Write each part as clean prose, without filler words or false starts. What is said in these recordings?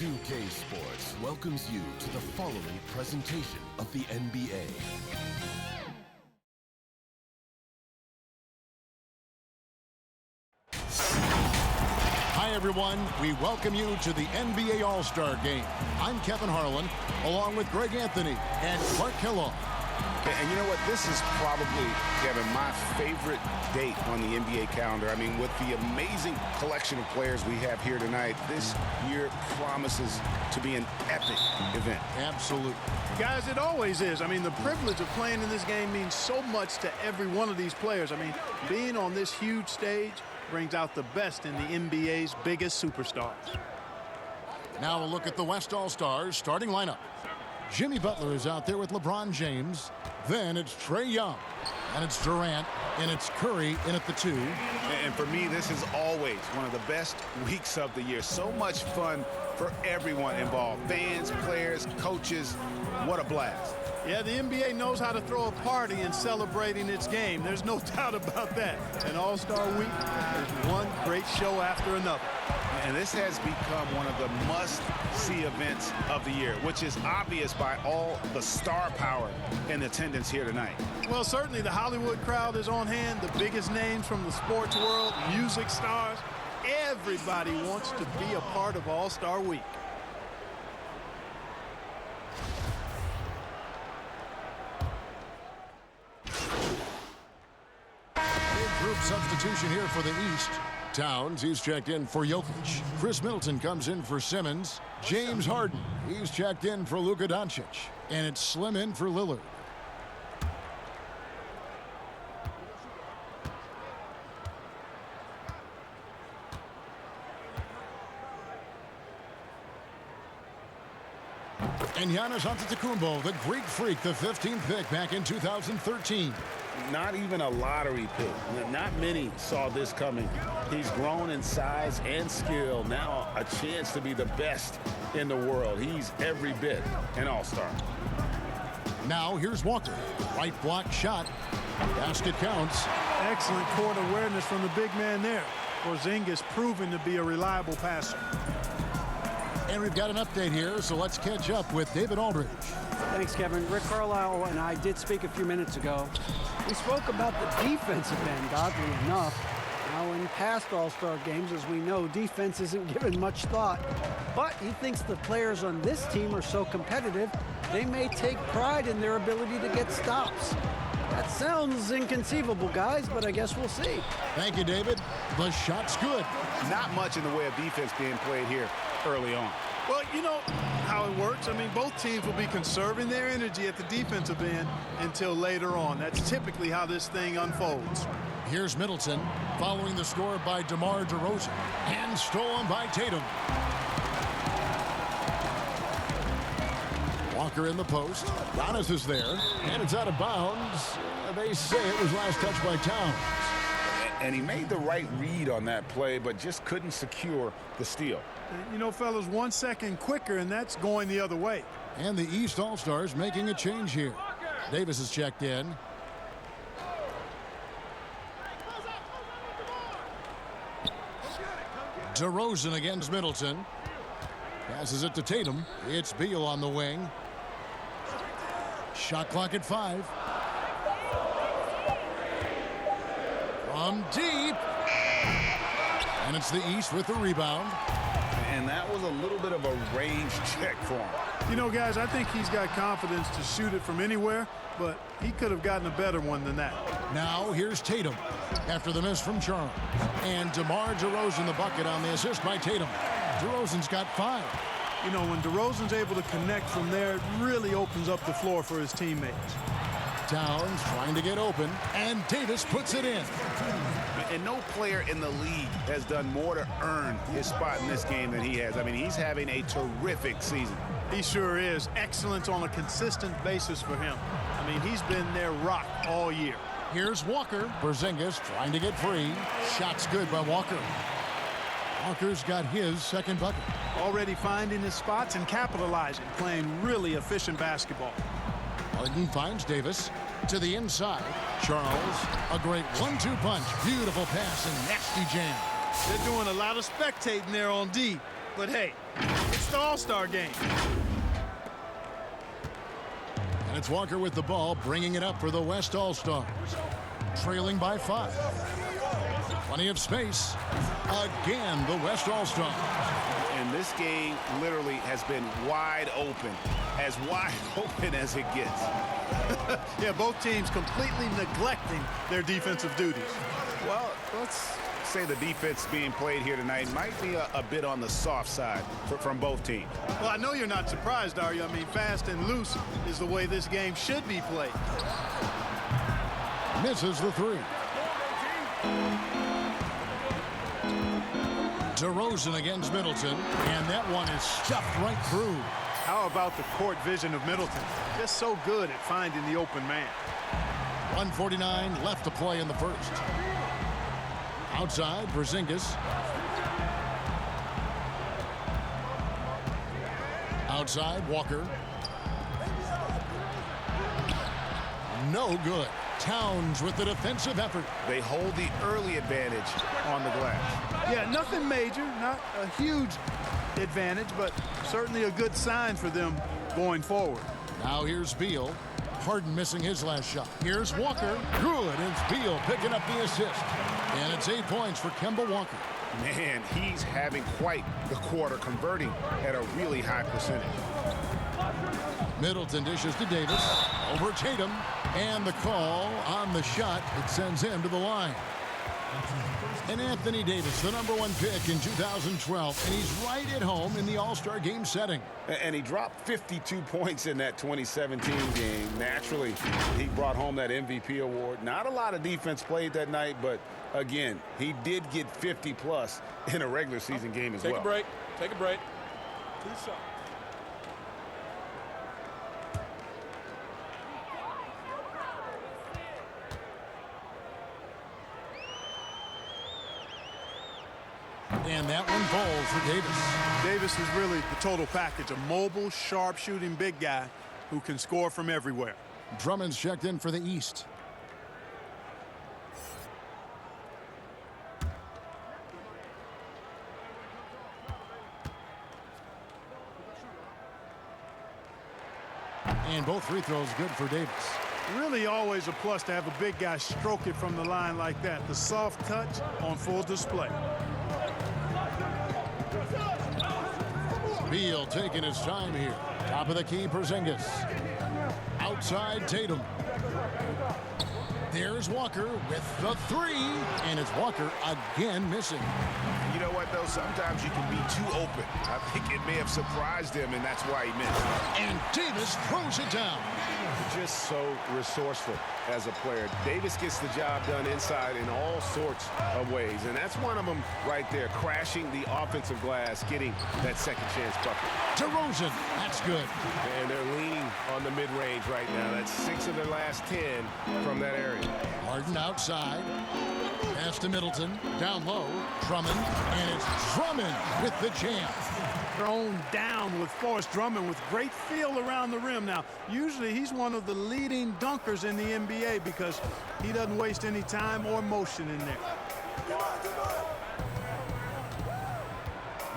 2K Sports welcomes you to the following presentation of the NBA. Hi, everyone. We welcome you to the NBA All-Star Game. I'm Kevin Harlan, along with Greg Anthony and Clark Kellogg. And you know what? This is probably, Kevin, my favorite date on the NBA calendar. I mean, with the amazing collection of players we have here tonight, this year promises to be an epic event. Absolutely. Guys, it always is. I mean, the privilege of playing in this game means so much to every one of these players. I mean, being on this huge stage brings out the best in the NBA's biggest superstars. Now a look at the West All-Stars starting lineup. Jimmy Butler is out there with LeBron James. Then it's Trae Young. And it's Durant. And it's Curry in at the 2. And for me, this is always one of the best weeks of the year. So much fun for everyone involved. Fans, players, coaches. What a blast. Yeah, the NBA knows how to throw a party in celebrating its game. There's no doubt about that. An All-Star Week is one great show after another. And this has become one of the must-see events of the year, which is obvious by all the star power in attendance here tonight. Well, certainly the Hollywood crowd is on hand, the biggest names from the sports world, music stars. Everybody wants to be a part of All-Star Week. Group substitution here for the East. Towns, he's checked in for Jokic. Chris Middleton comes in for Simmons. James Harden, he's checked in for Luka Doncic. And it's Slim in for Lillard. And Giannis Antetokounmpo, the Greek freak, the 15th pick back in 2013. Not even a lottery pick. Not many saw this coming. He's grown in size and skill. Now a chance to be the best in the world. He's every bit an all-star. Now here's Walker. Right block shot. Basket counts. Excellent court awareness from the big man there. Porzingis proving to be a reliable passer. And we've got an update here, so let's catch up with David Aldridge. Thanks, Kevin. Rick Carlisle and I did speak a few minutes ago. We spoke about the defensive end, oddly enough. Now, in past All-Star games, as we know, defense isn't given much thought. But he thinks the players on this team are so competitive, they may take pride in their ability to get stops. That sounds inconceivable, guys, but I guess we'll see. Thank you, David. The shot's good. Not much in the way of defense being played here early on. Well, you know how it works. I mean, both teams will be conserving their energy at the defensive end until later on. That's typically how this thing unfolds. Here's Middleton following the score by DeMar DeRozan and stolen by Tatum. Walker in the post. Giannis is there, and it's out of bounds. They say it was last touched by Towns. And he made the right read on that play, but just couldn't secure the steal. You know, fellas, 1 second quicker, and that's going the other way. And the East All-Stars making a change here. Davis is checked in. DeRozan against Middleton. Passes it to Tatum. It's Beal on the wing. Shot clock at 5. From deep. And it's the East with the rebound. And that was a little bit of a range check for him. You know, guys, I think he's got confidence to shoot it from anywhere, but he could have gotten a better one than that. Now here's Tatum after the miss from Charles. And DeMar DeRozan the bucket on the assist by Tatum. DeRozan's got 5. You know, when DeRozan's able to connect from there, it really opens up the floor for his teammates. Towns trying to get open, and Davis puts it in. And no player in the league has done more to earn his spot in this game than he has. I mean, he's having a terrific season. He sure is. Excellence on a consistent basis for him. I mean, he's been their rock all year. Here's Walker. Porzingis trying to get free. Shot's good by Walker. Walker's got his second bucket. Already finding his spots and capitalizing, playing really efficient basketball. Harden finds Davis to the inside. Charles, a great 1-2 punch. Beautiful pass and nasty jam. They're doing a lot of spectating there on D. But hey, it's the All-Star game. And it's Walker with the ball, bringing it up for the West All-Stars. Trailing by 5. Plenty of space. Again, the West All-Stars. And this game literally has been wide open as it gets. Yeah, both teams completely neglecting their defensive duties. Well, let's say the defense being played here tonight might be a bit on the soft side from both teams. Well, I know you're not surprised, are you? I mean, fast and loose is the way this game should be played. Misses the 3. DeRozan against Middleton, and that one is stuffed right through. How about the court vision of Middleton? Just so good at finding the open man. 1:49 left to play in the first. Outside, Porzingis. Outside, Walker. No good. Towns with the defensive effort. They hold the early advantage on the glass. Yeah, nothing major, not a huge advantage, but certainly a good sign for them going forward. Now here's Beal. Harden missing his last shot. Here's Walker. Good. It's Beal picking up the assist. And it's 8 points for Kemba Walker. Man, he's having quite the quarter, converting at a really high percentage. Middleton dishes to Davis. Over Tatum. And the call on the shot. It sends him to the line. And Anthony Davis, the #1 pick in 2012. And he's right at home in the All-Star game setting. And he dropped 52 points in that 2017 game. Naturally, he brought home that MVP award. Not a lot of defense played that night, but again, he did get 50-plus in a regular season game as well. Take a break. Take a break. 2 shots. And that one falls for Davis. Davis is really the total package, a mobile, sharp-shooting big guy who can score from everywhere. Drummond's checked in for the East. And both free throws good for Davis. Really always a plus to have a big guy stroke it from the line like that. The soft touch on full display. Beal taking his time here. Top of the key, Porzingis. Outside, Tatum. There's Walker with the 3. And it's Walker again missing. You know what, though? Sometimes you can be too open. I think it may have surprised him, and that's why he missed. And Davis throws it down. Just so resourceful as a player. Davis gets the job done inside in all sorts of ways, and that's one of them right there, crashing the offensive glass, getting that second chance bucket. DeRozan, that's good. And they're leaning on the mid-range right now. That's 6 of their last 10 from that area. Harden outside. Pass to Middleton. Down low. Drummond. And it's Drummond with the jam. Thrown down with Forrest Drummond with great feel around the rim. Now, usually he's one of the leading dunkers in the NBA because he doesn't waste any time or motion in there.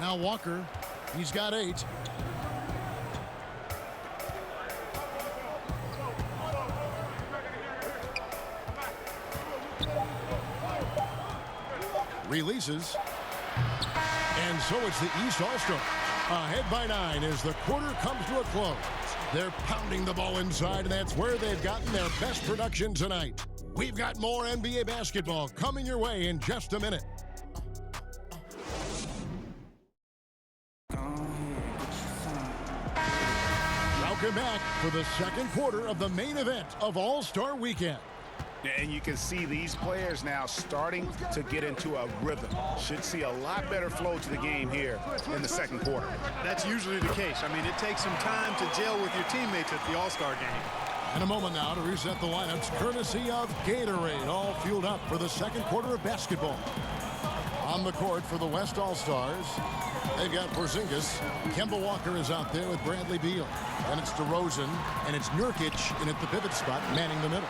Now Walker. He's got 8. Releases. And so it's the East All-Stars. Ahead by 9 as the quarter comes to a close. They're pounding the ball inside, and that's where they've gotten their best production tonight. We've got more NBA basketball coming your way in just a minute. Welcome back for the second quarter of the main event of All-Star Weekend. And you can see these players now starting to get into a rhythm. Should see a lot better flow to the game here in the second quarter. That's usually the case. I mean, it takes some time to gel with your teammates at the All-Star game. In a moment now to reset the lineups, courtesy of Gatorade, all fueled up for the second quarter of basketball. On the court for the West All-Stars, they've got Porzingis. Kemba Walker is out there with Bradley Beal. And it's DeRozan, and it's Nurkic in at the pivot spot, manning the middle.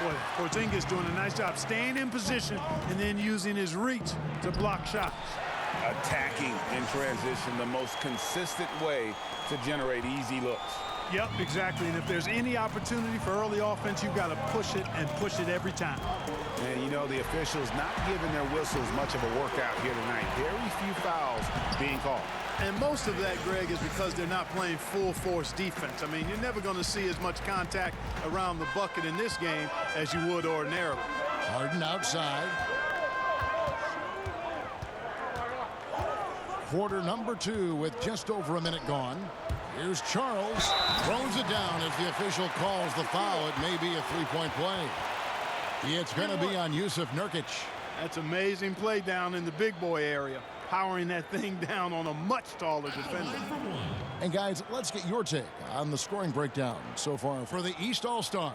Boy, Porzingis doing a nice job staying in position and then using his reach to block shots. Attacking in transition, the most consistent way to generate easy looks. Yep, exactly. And if there's any opportunity for early offense, you've got to push it and push it every time. And, you know, the officials not giving their whistles much of a workout here tonight. Very few fouls being called. And most of that, Greg, is because they're not playing full-force defense. I mean, you're never going to see as much contact around the bucket in this game as you would ordinarily. Harden outside. Quarter number 2 with just over a minute gone. Here's Charles. Throws it down as the official calls the foul. It may be a three-point play. It's going to be on Yusuf Nurkic. That's amazing play down in the big boy area, powering that thing down on a much taller defender. And guys, let's get your take on the scoring breakdown so far for the East All-Stars.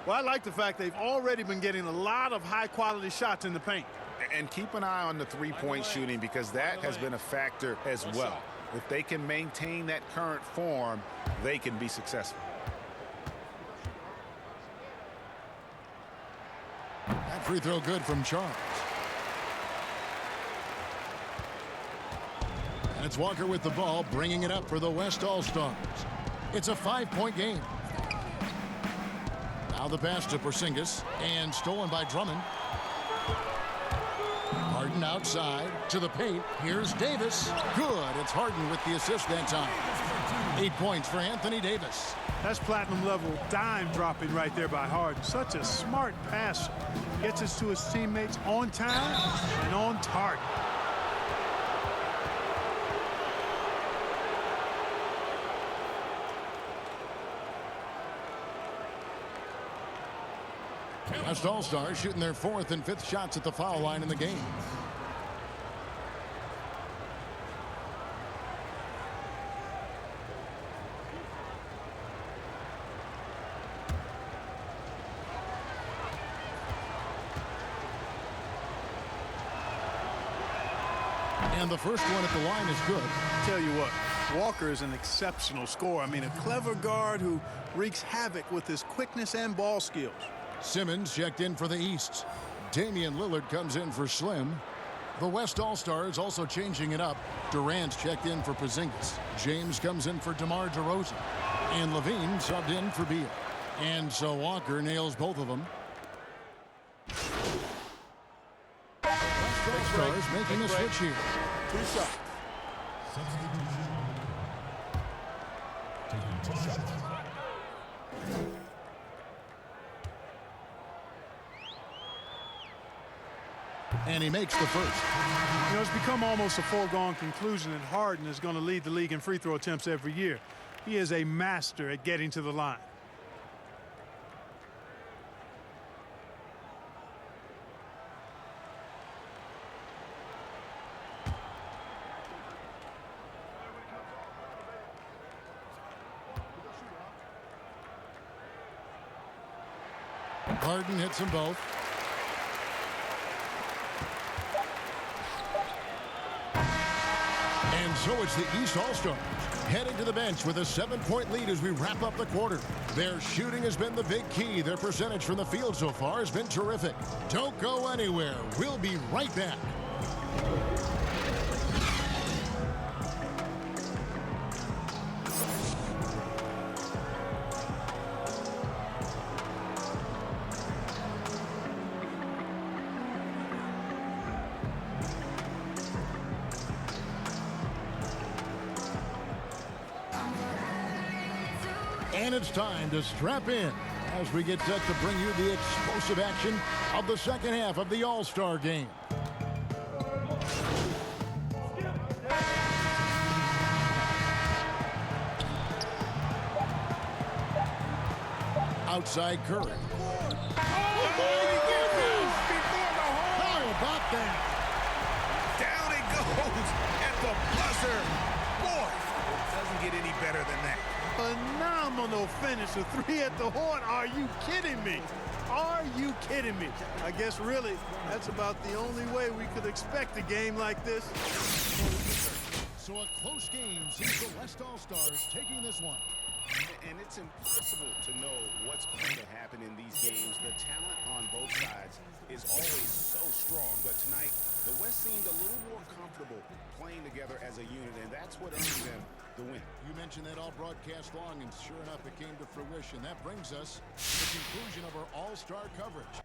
Well, I like the fact they've already been getting a lot of high-quality shots in the paint. And keep an eye on the three-point shooting, because that has been a factor as well. If they can maintain that current form, they can be successful. That free throw good from Charles. And it's Walker with the ball, bringing it up for the West All-Stars. It's a 5-point game. Now the pass to Porzingis, and stolen by Drummond. Harden outside to the paint. Here's Davis. Good. It's Harden with the assist that time. 8 points for Anthony Davis. That's platinum level dime dropping right there by Harden. Such a smart passer. Gets us to his teammates on time and on target. West All-Stars shooting their 4th and 5th shots at the foul line in the game. And the first one at the line is good. Tell you what, Walker is an exceptional scorer. I mean, a clever guard who wreaks havoc with his quickness and ball skills. Simmons checked in for the East. Damian Lillard comes in for Slim. The West All-Stars also changing it up. Durant's checked in for Porzingis. James comes in for DeMar DeRozan. And Levine subbed in for Beal. And so Walker nails both of them. West All-Stars making a switch here. 2 shots. And he makes the first. You know, it's become almost a foregone conclusion that Harden is going to lead the league in free throw attempts every year. He is a master at getting to the line. Harden hits them both. And so it's the East All-Stars heading to the bench with a 7-point lead as we wrap up the quarter. Their shooting has been the big key. Their percentage from the field so far has been terrific. Don't go anywhere. We'll be right back. And it's time to strap in as we get set to bring you the explosive action of the second half of the All-Star game. Outside Curry. How about that? Down it goes at the buzzer. Boy, it doesn't get any better than that. Phenomenal finish. A 3 at the horn. Are you kidding me? Are you kidding me? I guess really that's about the only way we could expect a game like this. So a close game sees the West All-Stars taking this one. And it's impossible to know what's going to happen in these games. The talent on both sides is always so strong, but tonight The West seemed a little more comfortable playing together as a unit, and that's what earned them the win. You mentioned that all broadcast long, and sure enough, it came to fruition. That brings us to the conclusion of our all-star coverage.